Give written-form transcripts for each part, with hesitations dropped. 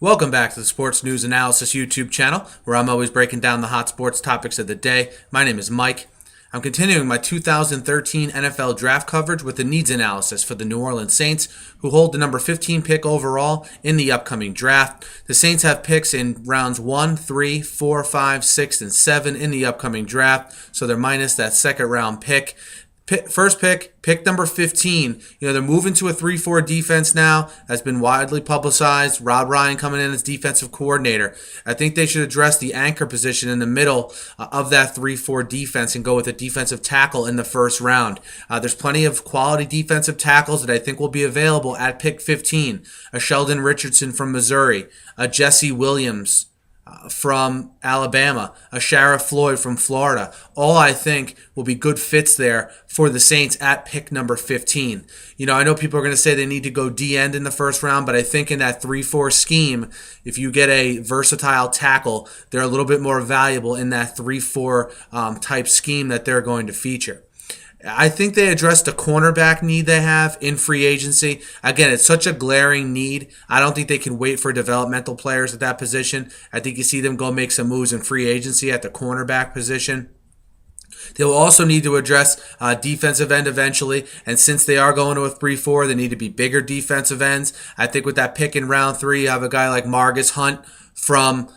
Welcome back to the Sports News Analysis YouTube channel, where I'm always breaking down the hot sports topics of the day. My name is Mike. I'm continuing my 2013 NFL draft coverage with the needs analysis for the New Orleans Saints, who hold the number 15 pick overall in the upcoming draft. The Saints have picks in rounds 1, 3, 4, 5, 6, and 7 in the upcoming draft, so they're minus that second round pick. First pick number 15. They're moving to a 3-4 defense now. That's been widely publicized. Rob Ryan coming in as defensive coordinator. I think they should address the anchor position in the middle of that 3-4 defense and go with a defensive tackle in the first round. There's plenty of quality defensive tackles that I think will be available at pick 15. A Sheldon Richardson from Missouri. A Jesse Williams from Alabama, a Sharrif Floyd from Florida. All I think will be good fits there for the Saints at pick number 15. I know people are going to say they need to go D-end in the first round, but I think in that 3-4 scheme, if you get a versatile tackle, they're a little bit more valuable in that 3-4 type scheme that they're going to feature. I think they addressed the cornerback need they have in free agency. Again, it's such a glaring need. I don't think they can wait for developmental players at that position. I think you see them go make some moves in free agency at the cornerback position. They will also need to address defensive end eventually, and since they are going to a 3-4, they need to be bigger defensive ends. I think with that pick in round 3, you have a guy like Margus Hunt from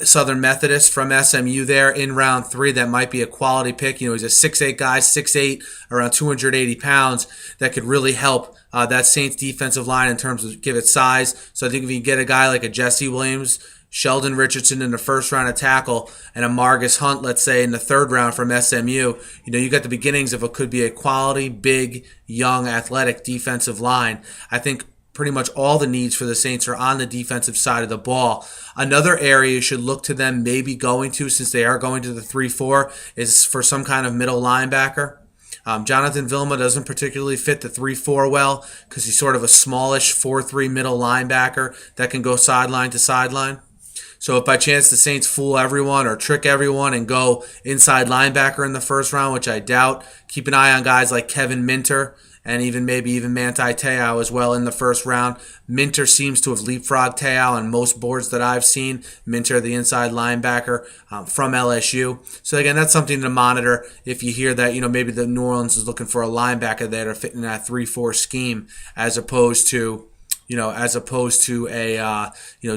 Southern Methodist from SMU there in round 3. That might be a quality pick. He's a 6'8 guy, 6'8", around 280 pounds, that could really help that Saints defensive line in terms of give it size. So I think if you get a guy like a Jesse Williams, Sheldon Richardson in the first round of tackle, and a Margus Hunt, let's say, in the third round from SMU, you got the beginnings of what could be a quality, big, young, athletic defensive line. I think pretty much all the needs for the Saints are on the defensive side of the ball. Another area you should look to them maybe going to, since they are going to the 3-4, is for some kind of middle linebacker. Jonathan Vilma doesn't particularly fit the 3-4 well because he's sort of a smallish 4-3 middle linebacker that can go sideline to sideline. So if by chance the Saints fool everyone or trick everyone and go inside linebacker in the first round, which I doubt, keep an eye on guys like Kevin Minter and maybe Manti Te'o as well in the first round. Minter seems to have leapfrogged Te'o on most boards that I've seen. Minter, the inside linebacker from LSU. So again, that's something to monitor if you hear that maybe the New Orleans is looking for a linebacker there to fit in that 3-4 scheme as opposed to a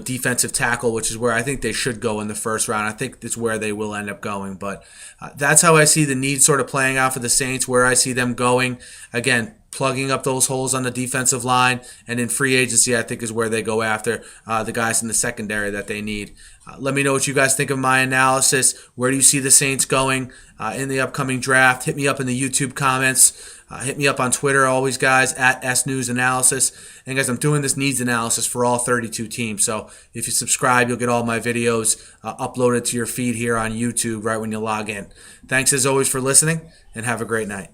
defensive tackle, which is where I think they should go in the first round. I think it's where they will end up going. But that's how I see the need sort of playing out for the Saints, where I see them going. Again, plugging up those holes on the defensive line, and in free agency, I think is where they go after the guys in the secondary that they need. Let me know what you guys think of my analysis. Where do you see the Saints going in the upcoming draft? Hit me up in the YouTube comments. Hit me up on Twitter, always, guys, at SNewsAnalysis. And, guys, I'm doing this needs analysis for all 32 teams. So if you subscribe, you'll get all my videos uploaded to your feed here on YouTube right when you log in. Thanks, as always, for listening, and have a great night.